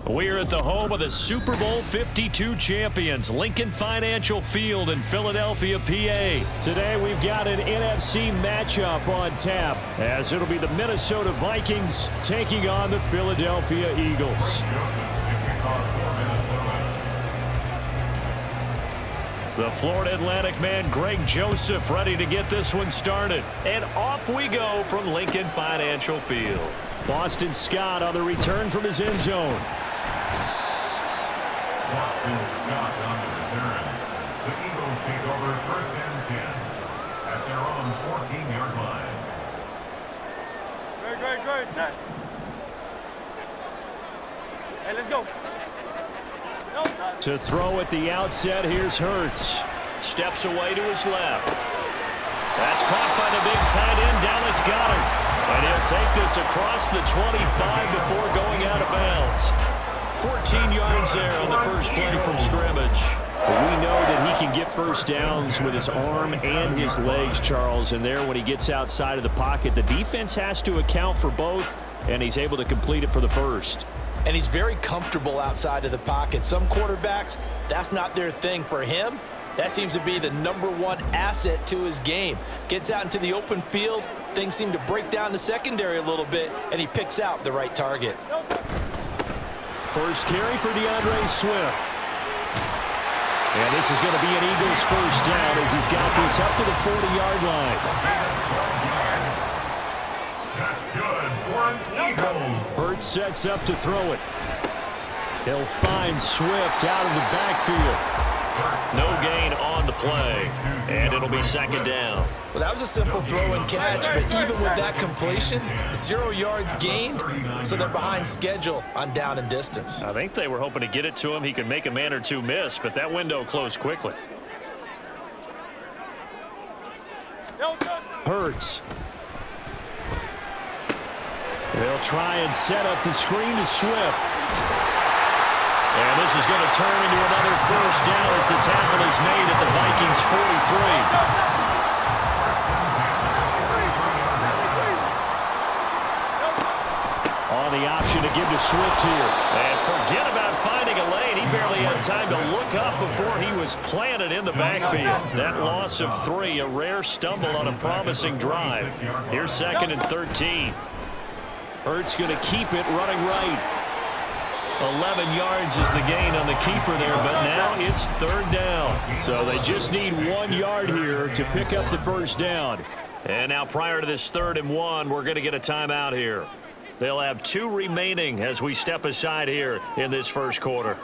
We're at the home of the Super Bowl 52 champions, Lincoln Financial Field in Philadelphia, PA. Today we've got an NFC matchup on tap, as it'll be the Minnesota Vikings taking on the Philadelphia Eagles. The Florida Atlantic man, Greg Joseph, ready to get this one started. And off we go from Lincoln Financial Field. Boston Scott on the return from his end zone. Boston Scott on the return. The Eagles take over 1st and 10 at their own 14-yard line. Great, set. Hey, let's go. To throw at the outset, here's Hurts. Steps away to his left. That's caught by the big tight end, Dallas Goedert. And he'll take this across the 25 before going out of bounds. 14 yards there on the first play from scrimmage. We know that he can get first downs with his arm and his legs, Charles. And there, when he gets outside of the pocket, the defense has to account for both, and he's able to complete it for the first. And he's very comfortable outside of the pocket. Some quarterbacks, that's not their thing. For him, that seems to be the #1 asset to his game. Gets out into the open field, things seem to break down the secondary a little bit, and he picks out the right target. First carry for DeAndre Swift. And this is going to be an Eagles first down as he's got this up to the 40-yard line. That's good for an Eagles. Hurts sets up to throw it. He'll find Swift out of the backfield. No gain on the play, and it'll be 2nd down. Well, that was a simple throw and catch, but even with that completion, 0 yards gained, so they're behind schedule on down and distance. I think they were hoping to get it to him. He could make a man or two miss, but that window closed quickly. Hurts. They'll try and set up the screen to Swift. And this is going to turn into another first down as the tackle is made at the Vikings 43. On the option to give to Swift here. And forget about finding a lane. He barely had time to look up before he was planted in the backfield. That loss of 3, a rare stumble on a promising drive. Here's 2nd and 13. Hurts going to keep it running right. 11 yards is the gain on the keeper there, but now it's 3rd down. So they just need 1 yard here to pick up the first down. And now prior to this 3rd and 1, we're going to get a timeout here. They'll have 2 remaining as we step aside here in this first quarter.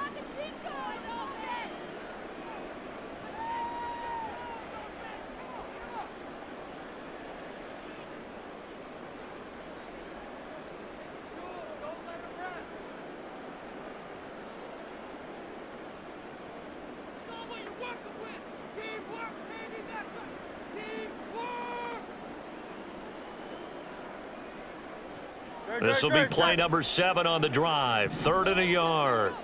This will be play number 7 on the drive. 3rd and a yard.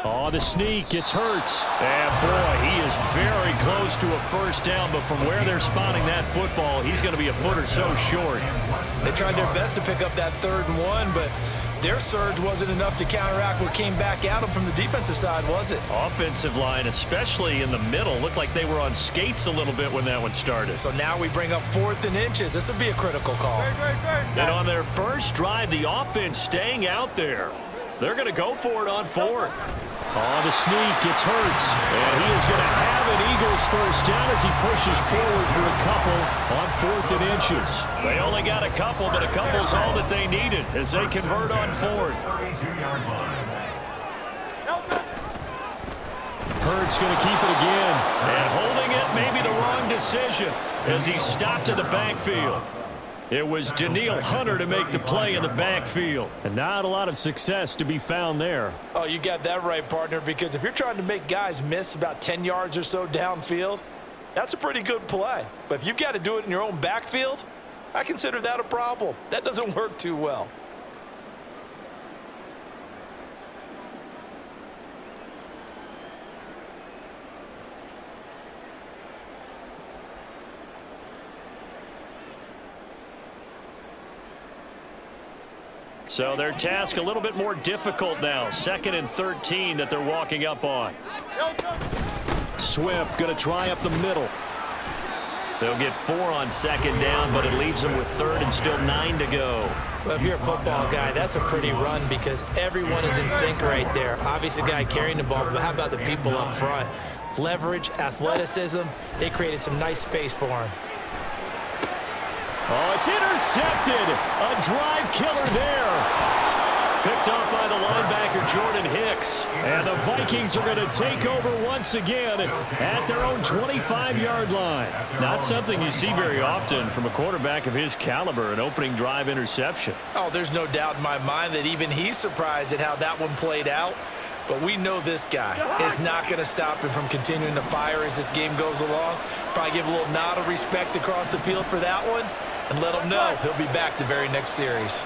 Oh, the sneak. It's Hurts. And, boy, he is very close to a first down, but from where they're spotting that football, he's going to be a foot or so short. They tried their best to pick up that 3rd and 1, but their surge wasn't enough to counteract what came back at them from the defensive side, was it? Offensive line, especially in the middle, looked like they were on skates a little bit when that one started. So now we bring up 4th and inches. This would be a critical call. And on their first drive, the offense staying out there. They're going to go for it on 4th. On the sneak, it's Hurts. And he is going to have an Eagles first down as he pushes forward for a couple on 4th and inches. They only got a couple, but a couple's all that they needed as they convert on 4th. Hurts going to keep it again. And holding it may be the wrong decision as he stopped in the backfield. It was Danielle Hunter to make the play in the backfield. And not a lot of success to be found there. Oh, you got that right, partner, because if you're trying to make guys miss about 10 yards or so downfield, that's a pretty good play. But if you've got to do it in your own backfield, I consider that a problem. That doesn't work too well. So their task a little bit more difficult now. 2nd and 13 that they're walking up on. Swift going to try up the middle. They'll get 4 on 2nd down, but it leaves them with 3rd and still 9 to go. Well, if you're a football guy, that's a pretty run because everyone is in sync right there. Obviously, the guy carrying the ball, but how about the people up front? Leverage, athleticism, they created some nice space for him. Oh, it's intercepted. A drive killer there. Picked up by the linebacker, Jordan Hicks. And the Vikings are going to take over once again at their own 25-yard line. Not something you see very often from a quarterback of his caliber, an opening drive interception. Oh, there's no doubt in my mind that even he's surprised at how that one played out. But we know this guy is not going to stop him from continuing to fire as this game goes along. Probably give a little nod of respect across the field for that one and let him know he'll be back the very next series.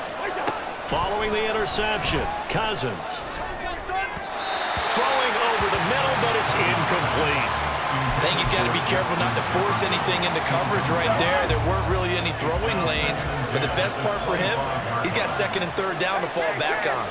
Following the interception, Cousins. Throwing over the middle, but it's incomplete. I think he's got to be careful not to force anything into coverage right there. There weren't really any throwing lanes, but the best part for him, he's got 2nd and 3rd down to fall back on.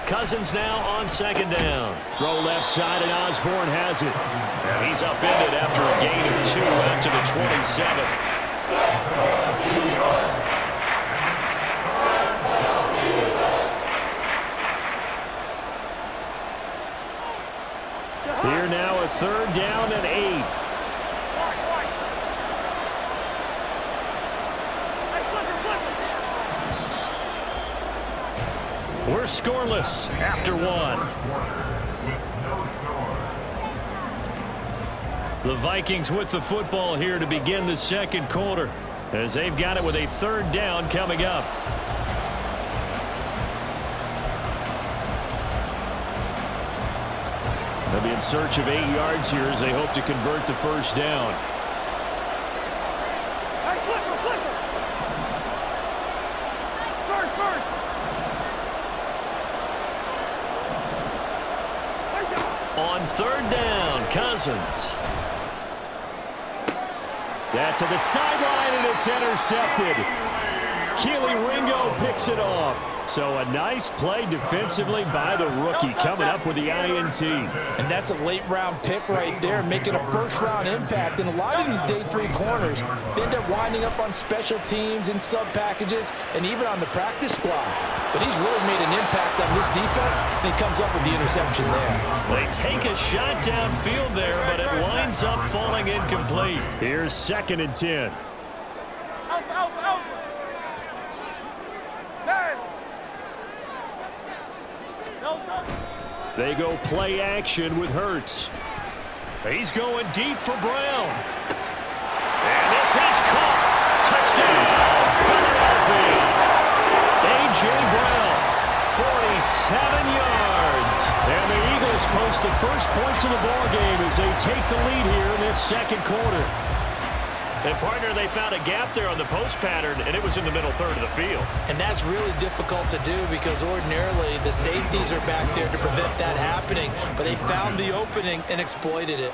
Cousins now on 2nd down. Throw left side, and Osborne has it. And he's upended after a gain of 2 out to the 27. Here now a 3rd down and 8. We're scoreless after 1. The Vikings with the football here to begin the 2nd quarter as they've got it with a 3rd down coming up. They'll be in search of 8 yards here as they hope to convert the 1st down. On 3rd down, Cousins. That to the sideline, and it's intercepted. Keely Ringo picks it off. So a nice play defensively by the rookie, coming up with the INT. And that's a late-round pick right there, making a first-round impact. And a lot of these day 3 corners, they end up winding up on special teams and sub-packages and even on the practice squad. But he's really made an impact on this defense, and he comes up with the interception there. They take a shot downfield there, but it winds up falling incomplete. Here's 2nd and 10. They go play action with Hurts. He's going deep for Brown. And this is caught. Touchdown, Philadelphia. A.J. Brown, 47 yards. And the Eagles post the first points of the ballgame as they take the lead here in this 2nd quarter. And, partner, they found a gap there on the post pattern, and it was in the middle 3rd of the field. And that's really difficult to do because ordinarily the safeties are back there to prevent that happening. But they found the opening and exploited it.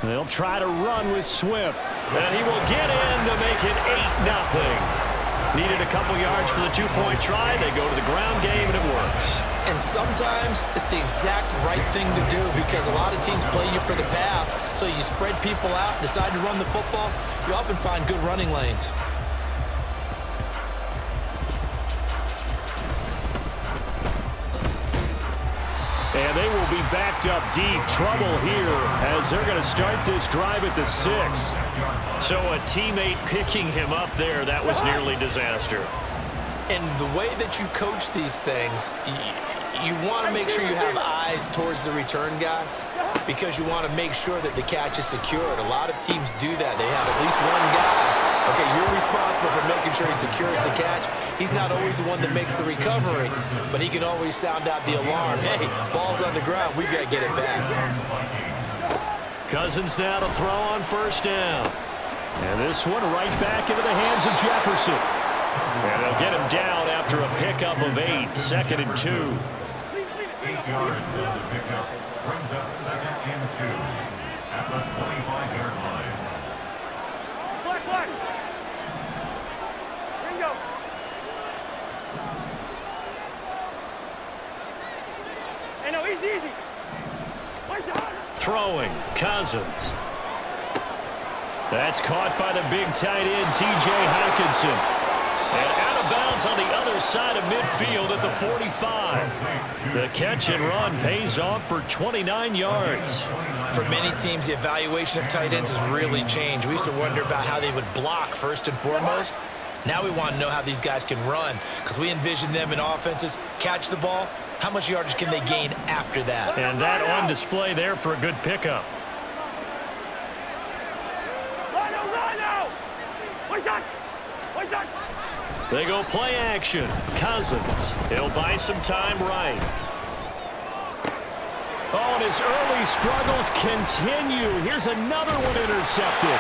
They'll try to run with Swift. And he will get in to make it 8-0. Needed a couple yards for the 2-point try. They go to the ground game, and it works. And sometimes it's the exact right thing to do because a lot of teams play you for the pass. So you spread people out, decide to run the football. You often find good running lanes. And they will be backed up deep. Trouble here as they're going to start this drive at the 6. So a teammate picking him up there, that was nearly disaster. And the way that you coach these things, you want to make sure you have eyes towards the return guy because you want to make sure that the catch is secured. A lot of teams do that. They have at least one guy. Okay, you're responsible for making sure he secures the catch. He's not always the one that makes the recovery, but he can always sound out the alarm. Hey, ball's on the ground. We've got to get it back. Cousins now to throw on 1st down. And this one right back into the hands of Jefferson. And they'll get him down after a pickup of 8, 2nd and 2. 8 yards on the pickup. brings up 2nd and 2 at the 25-yard line. Black. Bingo. Hey, no, easy. Throwing, Cousins. That's caught by the big tight end, T.J. Hockenson. And out of bounds on the other side of midfield at the 45. The catch and run pays off for 29 yards. For many teams, the evaluation of tight ends has really changed. We used to wonder about how they would block first and foremost. Now we want to know how these guys can run, because we envision them in offenses catch the ball. How much yardage can they gain after that? And that on display there for a good pickup. They go play action. Cousins. He'll buy some time right. Oh, and his early struggles continue. Here's another one intercepted.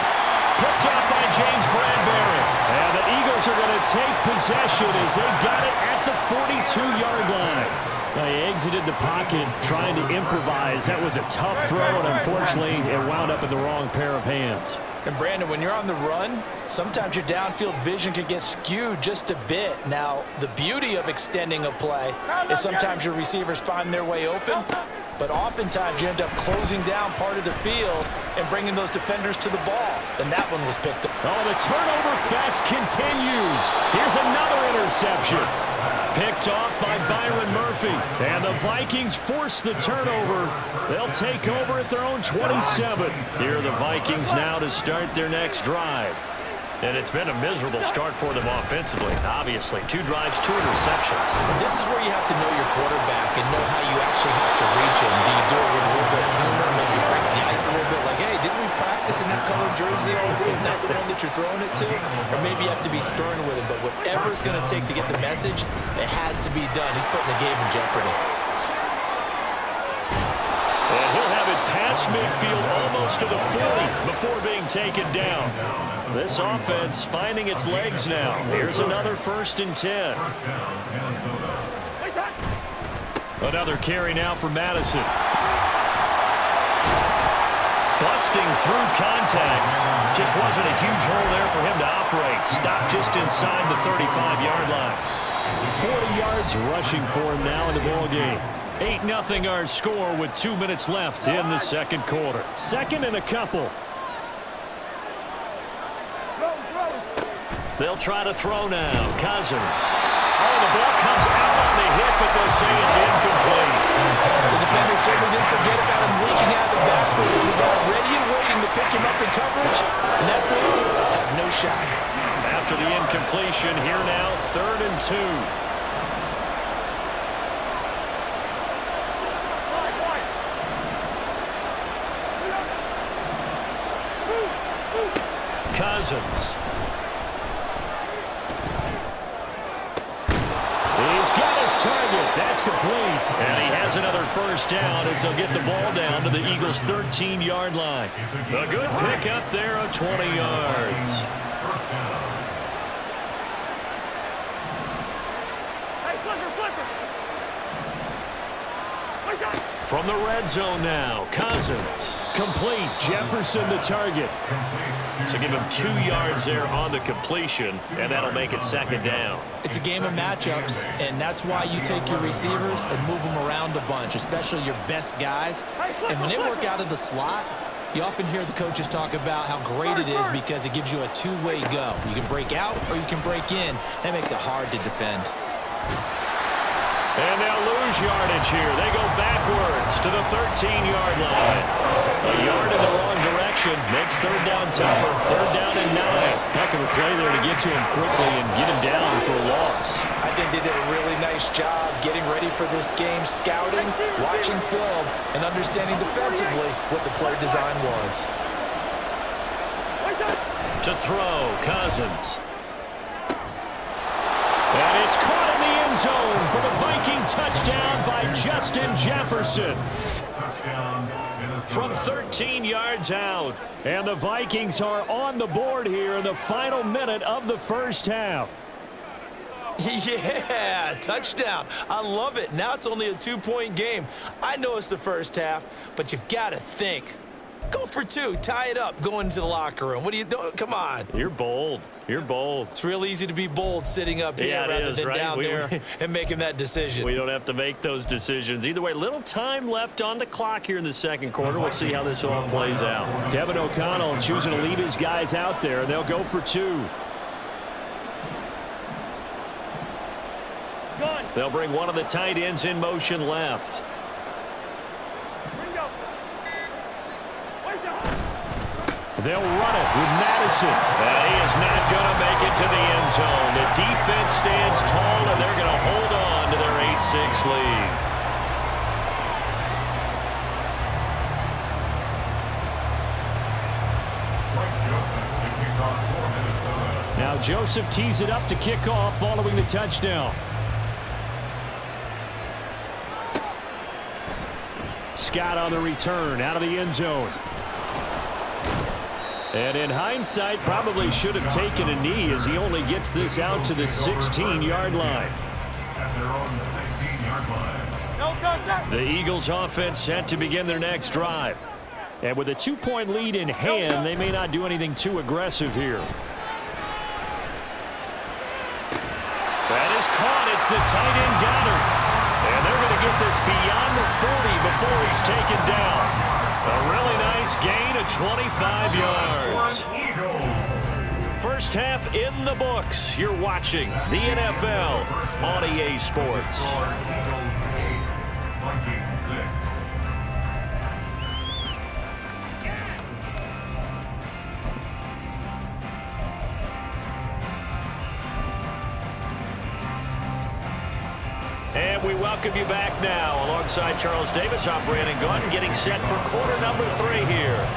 Picked up by James Bradbury. And the Eagles are going to take possession as they've got it at the 42-yard line. They exited the pocket trying to improvise. That was a tough throw, and unfortunately, it wound up in the wrong pair of hands. And Brandon, when you're on the run, sometimes your downfield vision can get skewed just a bit. Now, the beauty of extending a play is sometimes your receivers find their way open, but oftentimes you end up closing down part of the field and bringing those defenders to the ball. And that one was picked up. Oh, the turnover fest continues. Here's another interception. Picked off by Byron Murphy. And the Vikings force the turnover. They'll take over at their own 27. Here are the Vikings now to start their next drive. And it's been a miserable start for them offensively. Obviously, 2 drives, 2 interceptions. And this is where you have to know your quarterback and know how you actually have to reach him. Do you do it with a little bit of humor, maybe break the ice a little bit, like, hey, didn't we practice in that colored jersey already, not the one that you're throwing it to? Or maybe you have to be stern with him. But whatever it's going to take to get the message, it has to be done. He's putting the game in jeopardy. And he'll have it past midfield almost to the 40 before being taken down. This offense finding its legs now. Here's another 1st and 10. Another carry now for Madison. Busting through contact. Just wasn't a huge hole there for him to operate. Stopped just inside the 35-yard line. 40 yards rushing for him now in the ball game. 8-0 our score with 2 minutes left in the second quarter. 2nd and a couple. They'll try to throw now. Cousins. Oh, the ball comes out on the hit, but they'll say it's incomplete. The defender certainly didn't forget about him leaking out of the backfield. There was a guy ready and waiting to pick him up in coverage, and that throw had no shot. After the incompletion, here now, 3rd and 2. Cousins. He's got his target. That's complete. And he has another 1st down as they'll get the ball down to the Eagles' 13-yard line. A good pick up there of 20 yards. From the red zone now, Cousins. Complete. Jefferson the target. So give him 2 yards there on the completion, and that'll make it 2nd down. It's a game of matchups, and that's why you take your receivers and move them around a bunch, especially your best guys. And when they work out of the slot, you often hear the coaches talk about how great it is because it gives you a 2-way go. You can break out or you can break in. That makes it hard to defend. And they'll lose yardage here. They go backwards to the 13-yard line. A yard in the wrong direction makes 3rd down tougher. 3rd down and 9. Heck of a play there to get to him quickly and get him down for a loss. I think they did a really nice job getting ready for this game, scouting, watching film, and understanding defensively what the play design was. To throw, Cousins. And it's caught in the end zone for the Viking touchdown by Justin Jefferson. From 13 yards out. And the Vikings are on the board here in the final minute of the 1st half. Yeah, touchdown. I love it. Now it's only a 2-point game. I know it's the first half, but you've got to think. Go for 2. Tie it up. Go into the locker room. What are you doing? Come on. You're bold. You're bold. It's real easy to be bold sitting up here rather than right? down there and making that decision. We don't have to make those decisions. Either way, little time left on the clock here in the second quarter. We'll see how this all plays out. Kevin O'Connell choosing to leave his guys out there, and they'll go for 2. They'll bring one of the tight ends in motion left. They'll run it with Madison. He is not going to make it to the end zone. The defense stands tall, and they're going to hold on to their 8-6 lead. Now Joseph tees it up to kick off following the touchdown. Scott on the return out of the end zone. And in hindsight, probably should have taken a knee as he only gets this out to the 16-yard line. At their own 16-yard line. The Eagles offense set to begin their next drive. And with a 2-point lead in hand, they may not do anything too aggressive here. That is caught. It's the tight end Goddard. And they're going to get this beyond the 40 before he's taken down. A really nice gain of 25 yards. First half in the books. You're watching the NFL on EA Sports. And we welcome you back now alongside Charles Davis. I'm Brandon Gordon getting set for quarter number 3 here.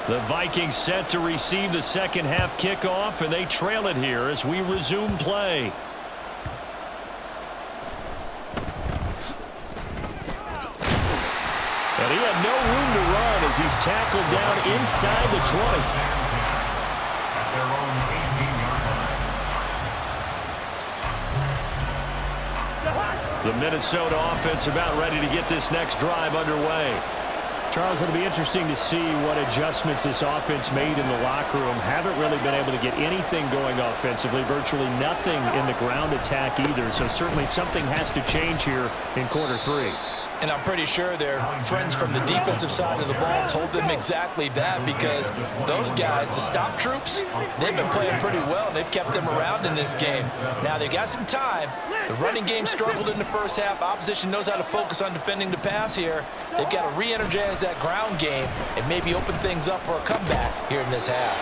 The Vikings set to receive the second half kickoff, and they trail it here as we resume play. And he had no room to run as he's tackled down inside the 20. At their own 18-yard line. The Minnesota offense about ready to get this next drive underway. Charles, it'll be interesting to see what adjustments this offense made in the locker room. Haven't really been able to get anything going offensively, virtually nothing in the ground attack either. So certainly something has to change here in quarter 3. And I'm pretty sure their friends from the defensive side of the ball told them exactly that, because those guys, the stop troops, they've been playing pretty well, and they've kept them around in this game. Now, they've got some time. The running game struggled in the first half. Opposition knows how to focus on defending the pass here. They've got to re-energize that ground game and maybe open things up for a comeback here in this half.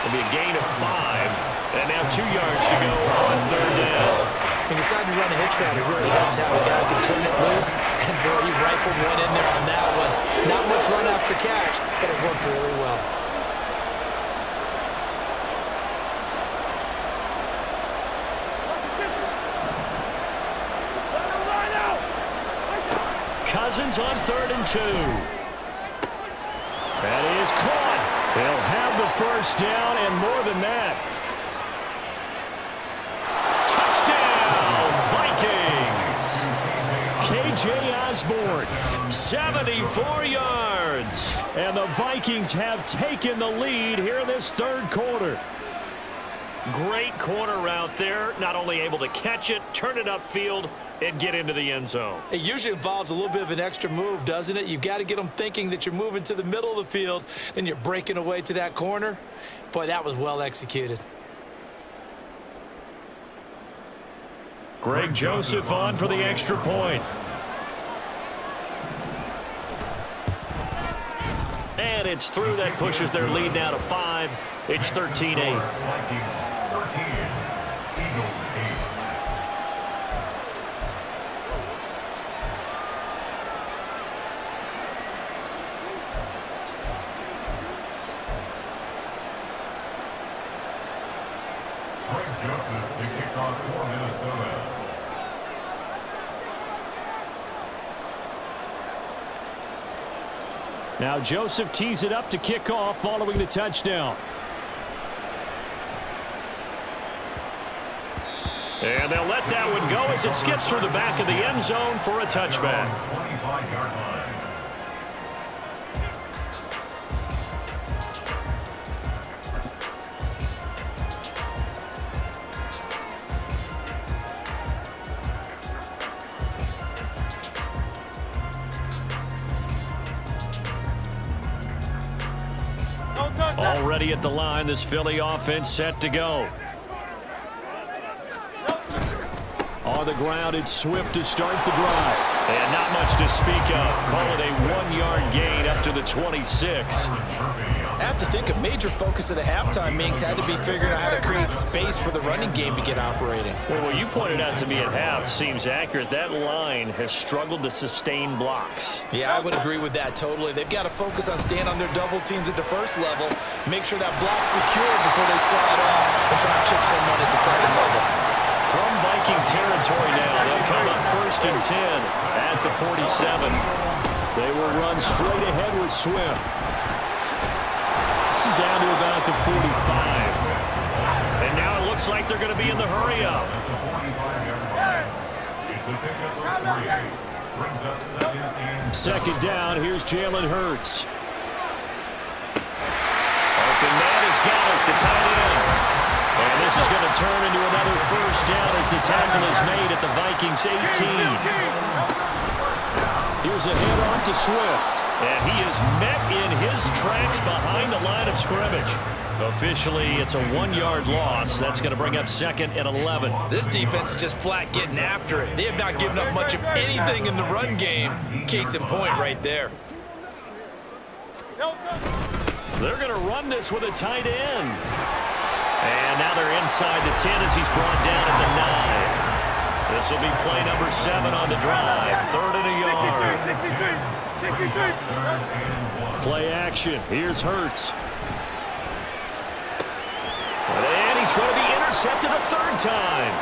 It'll be a gain of 5, and now 2 yards to go on third down. He decided to run a hitch route. It really helped to have a guy who can turn it loose. And, boy, he rifled one in there on that one. Not much run after catch, but it worked really well. Cousins on 3rd and 2. That is caught. They'll have the first down and more than that. J. Osborne, 74 yards. And the Vikings have taken the lead here in this third quarter. Great corner route there. Not only able to catch it, turn it upfield, and get into the end zone. It usually involves a little bit of an extra move, doesn't it? You've got to get them thinking that you're moving to the middle of the field, and you're breaking away to that corner. Boy, that was well executed. Greg Joseph on for the extra point. And it's through. That pushes their lead now to 5. It's 13-8. Greg Joseph to kick off for Minnesota. Now Joseph tees it up to kick off following the touchdown. And they'll let that one go as it skips through the back of the end zone for a touchback. 25-yard line. Already at the line, this Philly offense set to go. On the ground, it's Swift to start the drive. And not much to speak of. Call it a 1-yard gain up to the 26. I have to think a major focus of the halftime meetings had to be figuring out how to create space for the running game to get operating. Well, what you pointed out to me at half seems accurate. That line has struggled to sustain blocks. Yeah, I would agree with that totally. They've got to focus on staying on their double teams at the first level, make sure that block's secured before they slide off and try to chip someone at the second level. From Viking territory now, they'll come up 1st and 10 at the 47. They will run straight ahead with Swift. Down to about the 45. And now it looks like they're going to be in the hurry-up. That's the 45-yard line. It's a pickup of 3. Brings up 2nd and 7. 2nd down, here's Jalen Hurts. Open man has got it, the tight end. And this is going to turn into another 1st down as the tackle is made at the Vikings 18. Here's a handoff to Swift. And he is met in his tracks behind the line of scrimmage. Officially, it's a 1-yard loss. That's going to bring up 2nd and 11. This defense is just flat getting after it. They have not given up much of anything in the run game. Case in point right there. They're going to run this with a tight end. And now they're inside the 10 as he's brought down at the 9. This will be play number 7 on the drive. 3rd and a yard. Play action. Here's Hurts. And he's going to be intercepted a 3rd time.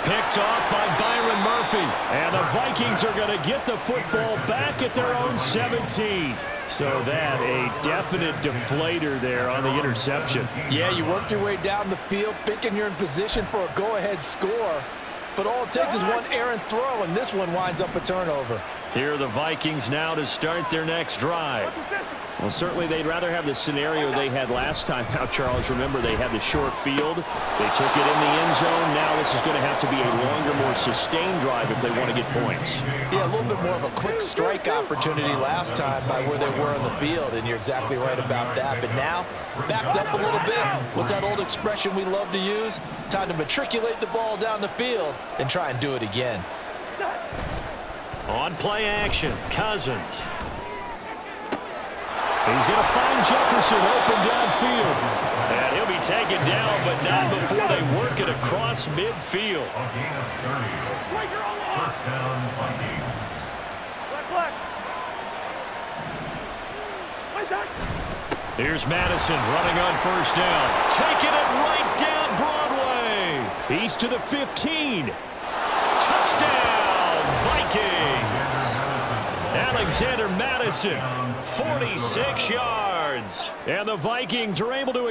Picked off by Byron Murphy. And the Vikings are going to get the football back at their own 17. So that a definite deflator there on the interception. Yeah, you work your way down the field, thinking you're in position for a go-ahead score. But all it takes is one errant throw, and this one winds up a turnover. Here are the Vikings now to start their next drive. Well, certainly they'd rather have the scenario they had last time out, Charles. Remember, they had the short field. They took it in the end zone. Now this is going to have to be a longer, more sustained drive if they want to get points. Yeah, a little bit more of a quick strike opportunity last time by where they were on the field, and you're exactly right about that. But now, backed up a little bit. What's that old expression we love to use? Time to matriculate the ball down the field and try and do it again. On play action, Cousins. He's going to find Jefferson open downfield. And he'll be taken down, but not before they work it across midfield. a gain of 30. 1st down, Vikings. Here's Madison running on 1st down. Taking it right down Broadway. He's to the 15. Touchdown, Vikings. Alexander Madison, 46 yards. And the Vikings are able to